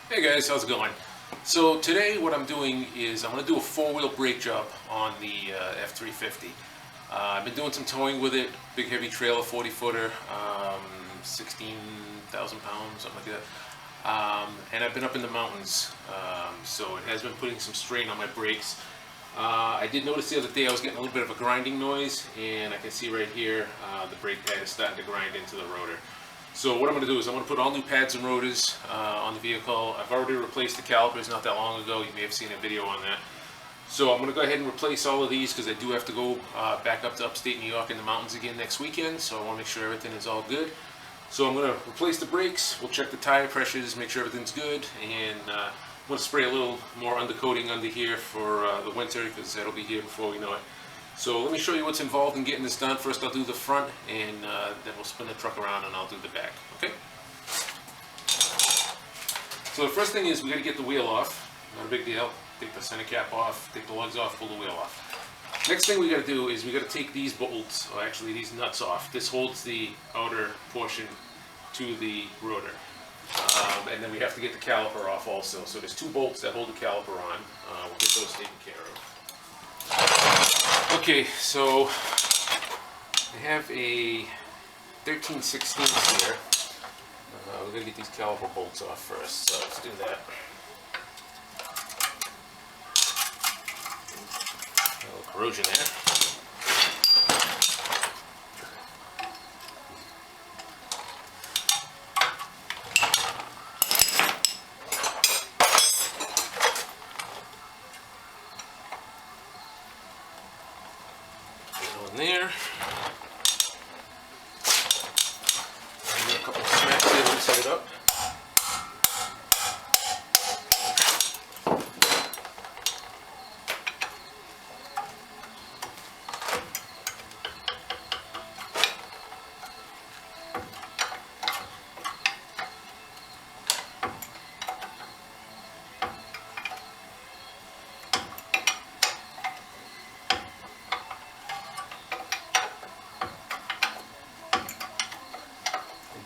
Hey guys, how's it going? So today what I'm doing is I'm going to do a four-wheel brake job on the F350. I've been doing some towing with it, big heavy trailer, 40-footer, 16,000 pounds, something like that. And I've been up in the mountains, so it has been putting some strain on my brakes. I did notice the other day I was getting a little bit of a grinding noise, and I can see right here the brake pad is starting to grind into the rotor. So what I'm going to do is I'm going to put all new pads and rotors on the vehicle. I've already replaced the calipers not that long ago. You may have seen a video on that. So I'm going to go ahead and replace all of these because I do have to go back up to upstate New York in the mountains again next weekend. So I want to make sure everything is all good. So I'm going to replace the brakes. We'll check the tire pressures, make sure everything's good. And I'm going to spray a little more undercoating under here for the winter because that'll be here before we know it. So let me show you what's involved in getting this done. First I'll do the front, and then we'll spin the truck around and I'll do the back, okay? So the first thing is we got to get the wheel off. Not a big deal. Take the center cap off, take the lugs off, pull the wheel off. Next thing we got to do is we got to take these bolts, or actually these nuts off. This holds the outer portion to the rotor. And then we have to get the caliper off also. So there's two bolts that hold the caliper on. We'll get those taken care of. Okay, so I have a 13/16 here. We're going to get these caliper bolts off first, so let's do that. A little corrosion there. There. And a couple of smacks there to loosen it up.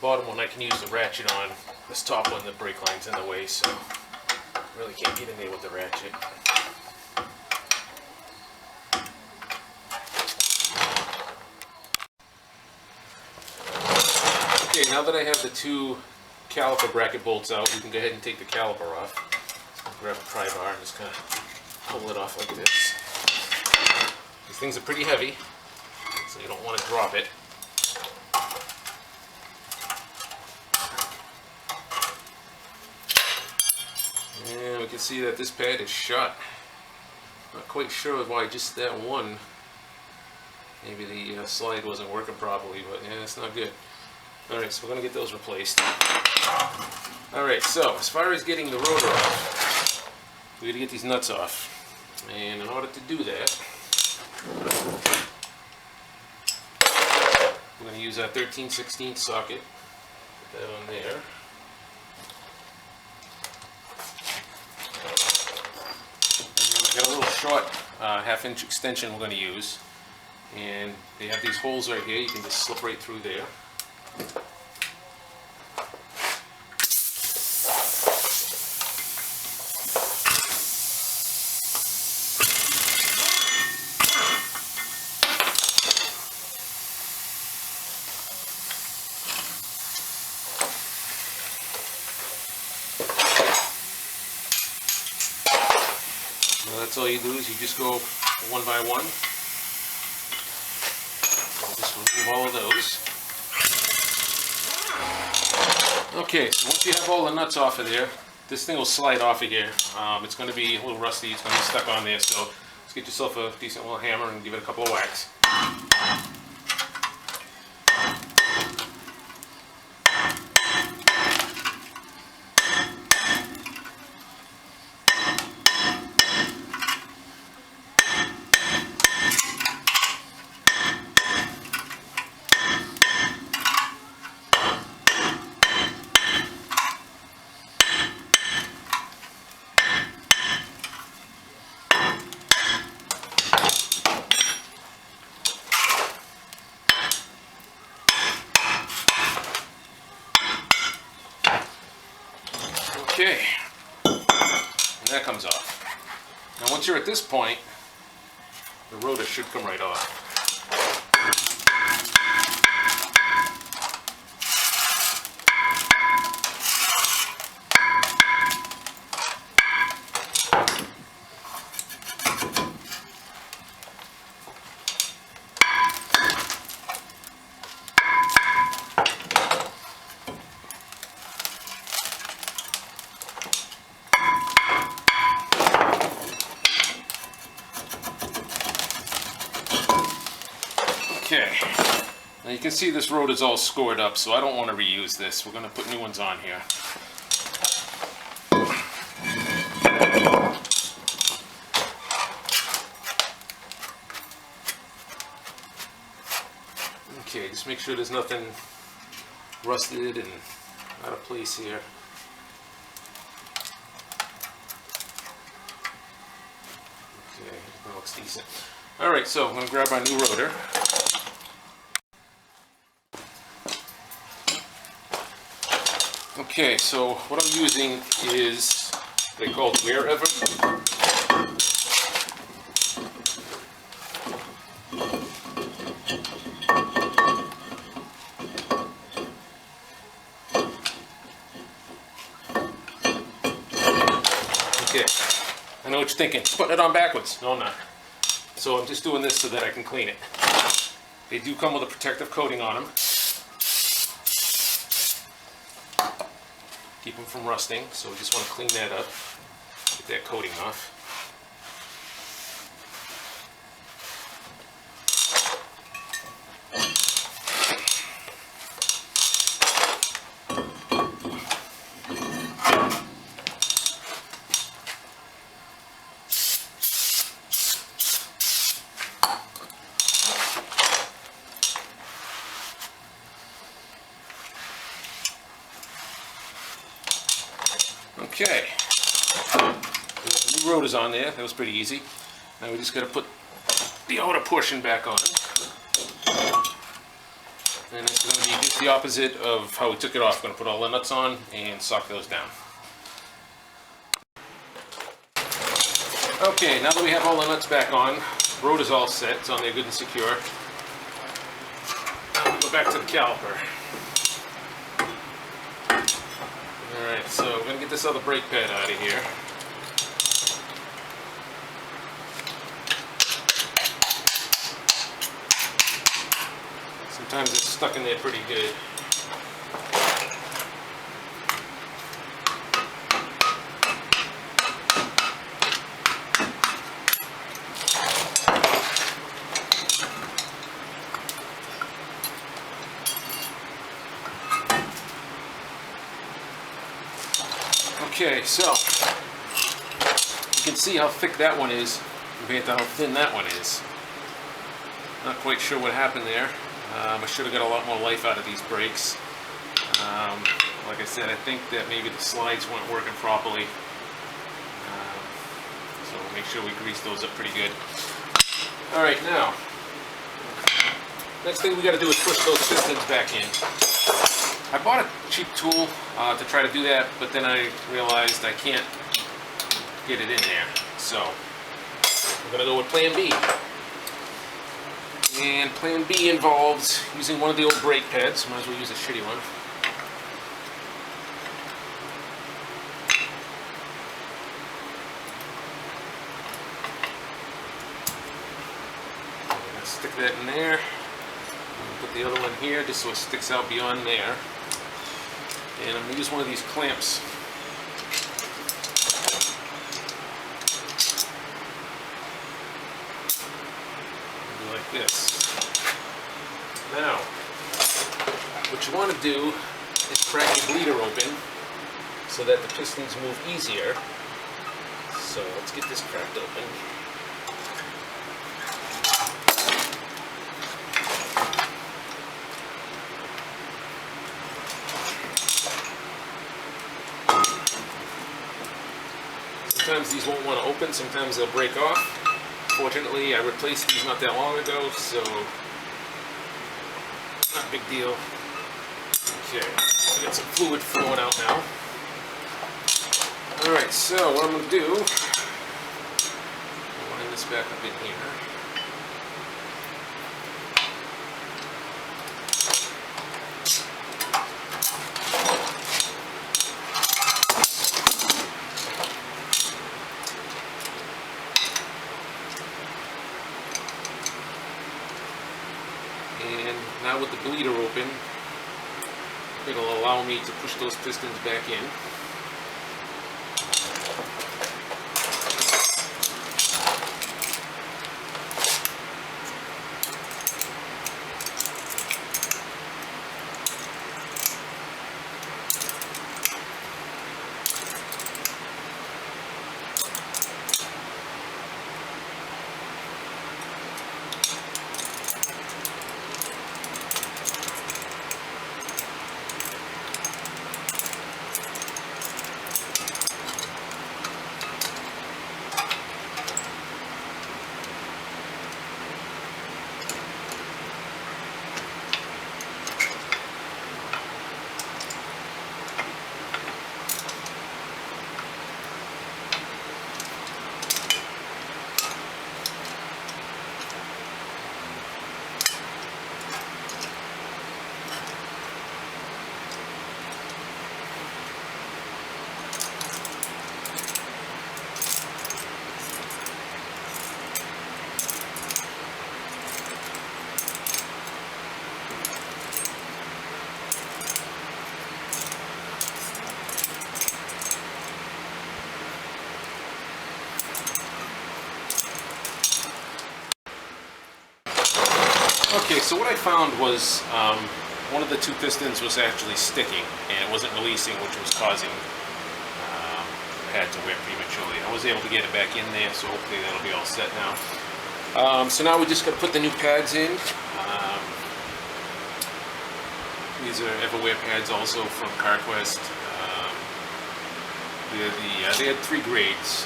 Bottom one I can use the ratchet on. This top one, the brake line's in the way, so really can't get in there with the ratchet. Okay, now that I have the two caliper bracket bolts out, we can go ahead and take the caliper off. Grab a pry bar and just kind of pull it off like this. These things are pretty heavy, so you don't want to drop it. And we can see that this pad is shut. Not quite sure why just that one. Maybe the slide wasn't working properly, but yeah, it's not good. Alright, so we're going to get those replaced. Alright, so as far as getting the rotor off, we got to get these nuts off. And in order to do that, we're going to use our 13/16 socket. Put that on there. Got a little short half-inch extension we're going to use, and they have these holes right here. You can just slip right through there. That's all you do is you just go one by one. I'll just remove all of those. Okay, so once you have all the nuts off of there, this thing will slide off of here. It's going to be a little rusty, it's going to be stuck on there, so let's get yourself a decent little hammer and give it a couple of whacks. Okay, and that comes off. Now once you're at this point, the rotor should come right off. Okay, now you can see this rotor is all scored up, so I don't want to reuse this. We're going to put new ones on here. Okay, just make sure there's nothing rusted and out of place here. Okay, that looks decent. Alright, so I'm going to grab our new rotor. Okay, so what I'm using is, they call it Wherever. Okay, I know what you're thinking, putting it on backwards. No, I'm not. So I'm just doing this so that I can clean it. They do come with a protective coating on them. Keep them from rusting, so we just want to clean that up, get that coating off. Okay, the new rotor's on there. That was pretty easy. Now we just got to put the outer portion back on. And it's going to be just the opposite of how we took it off. We're going to put all the nuts on and sock those down. Okay, now that we have all the nuts back on, the rotor's all set. It's on there good and secure. Now we go back to the caliper. Alright, so we're going to get this other brake pad out of here. Sometimes it's stuck in there pretty good. Okay, so you can see how thick that one is compared to how thin that one is. Not quite sure what happened there. I should have got a lot more life out of these brakes. Like I said, I think that maybe the slides weren't working properly. So we'll make sure we grease those up pretty good. Alright, now, next thing we got to do is push those pistons back in. I bought a cheap tool to try to do that, but then I realized I can't get it in there. So I'm going to go with Plan B. And Plan B involves using one of the old brake pads. Might as well use a shitty one. I'm going to stick that in there. Put the other one here just so it sticks out beyond there. And I'm going to use one of these clamps. Like this. Now, what you want to do is crack the bleeder open so that the pistons move easier. So let's get this cracked open. Sometimes these won't want to open, sometimes they'll break off. Fortunately, I replaced these not that long ago, so not a big deal. Okay, I got some fluid flowing out now. Alright, Alright, so what I'm going to do, line this back up in here. And now with the bleeder open, it'll allow me to push those pistons back in. Okay, so what I found was one of the two pistons was actually sticking and it wasn't releasing, which was causing the pad to wear prematurely. I was able to get it back in there, so hopefully that'll be all set now. So now we just got to put the new pads in. These are Everwear pads also from CarQuest. They had 3 grades,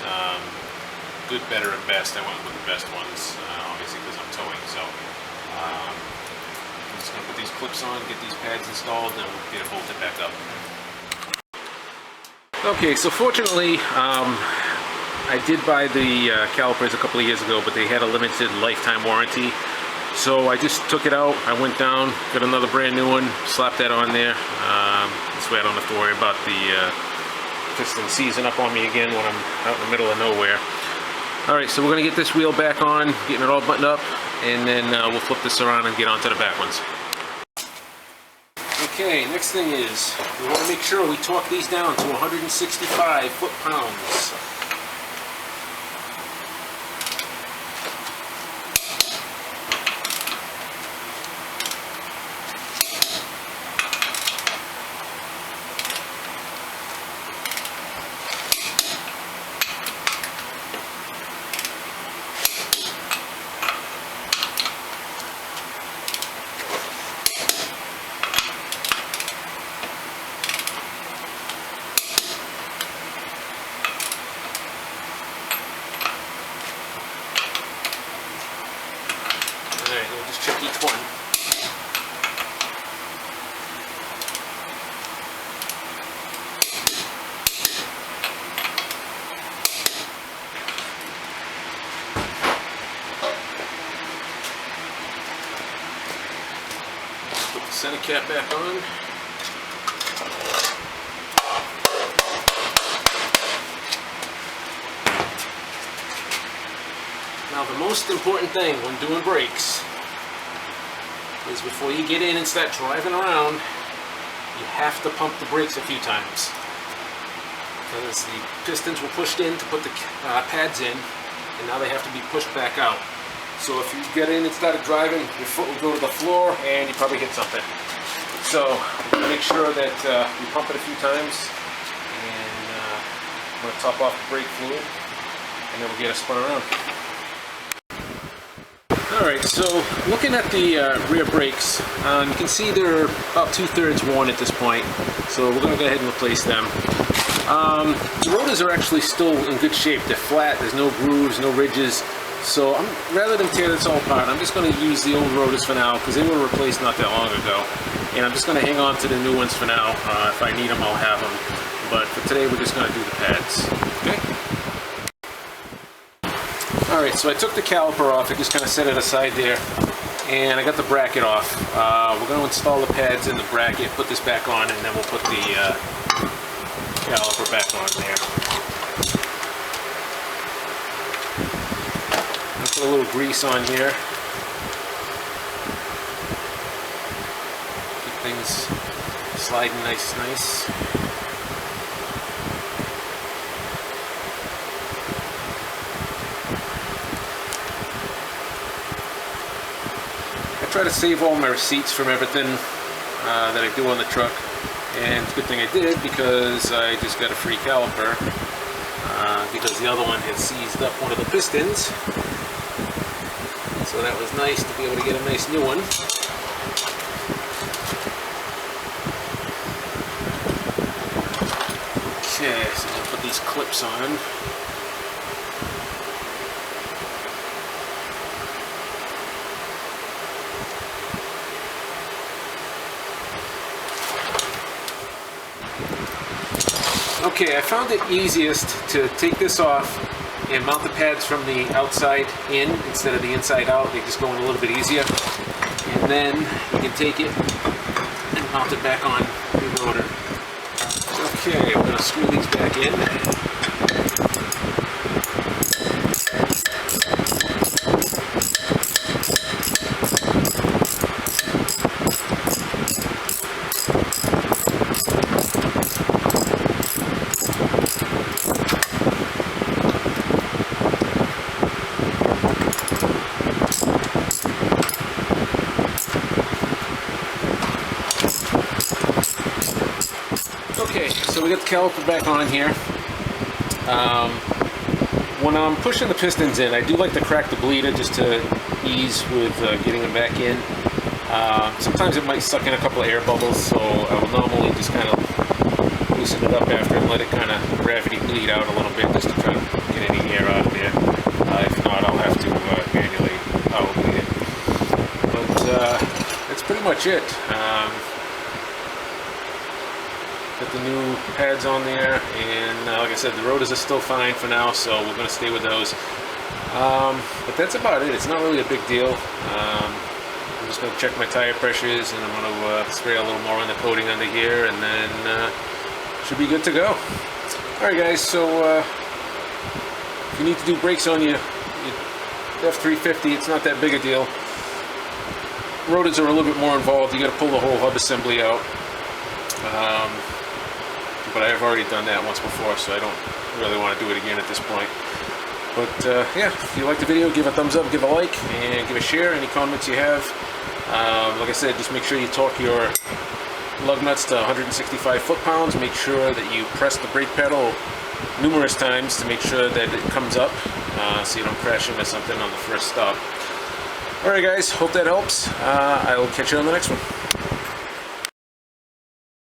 good, better, and best. I went with the best ones, obviously because I'm towing. So I'm just going to put these clips on, get these pads installed, and we'll get it bolted back up. Okay, so fortunately, I did buy the calipers a couple of years ago, but they had a limited lifetime warranty. So I just took it out, I went down, got another brand new one, slapped that on there. This way I don't have to worry about the piston seizing up on me again when I'm out in the middle of nowhere. Alright, so we're going to get this wheel back on, getting it all buttoned up, and then we'll flip this around and get onto the back ones. Okay, next thing is, we want to make sure we torque these down to 165 foot-pounds. Alright, we'll just check each one. Put the center cap back on. Now the most important thing when doing brakes is before you get in and start driving around, you have to pump the brakes a few times. Because the pistons were pushed in to put the pads in, and now they have to be pushed back out. So if you get in and started driving, your foot will go to the floor and you probably hit something. So make sure that you pump it a few times, and I'm going to top off the brake fluid, and then we'll get it spun around. Alright, so looking at the rear brakes, you can see they're about 2/3 worn at this point, so we're going to go ahead and replace them. The rotors are actually still in good shape. They're flat, there's no grooves, no ridges, so rather than tear this all apart, I'm just going to use the old rotors for now, because they were replaced not that long ago, and I'm just going to hang on to the new ones for now. If I need them, I'll have them. but for today we're just going to do the pads. Okay. Alright, so I took the caliper off, I just kind of set it aside there, and I got the bracket off. We're going to install the pads in the bracket, put this back on, and then we'll put the caliper back on there. I'll put a little grease on here. Keep things sliding nice. I try to save all my receipts from everything that I do on the truck, and it's a good thing I did because I just got a free caliper because the other one had seized up one of the pistons, so that was nice to be able to get a nice new one. Okay, so I'm going to put these clips on. Okay, I found it easiest to take this off and mount the pads from the outside in instead of the inside out. They just go in a little bit easier. And then you can take it and mount it back on the rotor. Okay, we're going to screw these back in. Okay, so we got the caliper back on here. When I'm pushing the pistons in, I do like to crack the bleeder just to ease with getting them back in. Sometimes it might suck in a couple of air bubbles, so I will normally just kind of loosen it up after and let it kind of gravity bleed out a little bit just to try to get any air out of there. If not, I'll have to manually power bleed it. But that's pretty much it. Got the new pads on there, and like I said, the rotors are still fine for now, so we're going to stay with those. But that's about it. It's not really a big deal. I'm just going to check my tire pressures, and I'm going to spray a little more on the coating under here, and then should be good to go. Alright guys, so if you need to do brakes on your F350, it's not that big a deal. Rotors are a little bit more involved. You got to pull the whole hub assembly out. But I have already done that once before, so I don't really want to do it again at this point. But yeah, if you like the video, give a thumbs up, give a like, and give a share. Any comments you have. Like I said, just make sure you torque your lug nuts to 165 foot-pounds. Make sure that you press the brake pedal numerous times to make sure that it comes up, so you don't crash into something on the first stop. Alright guys, hope that helps. I will catch you on the next one.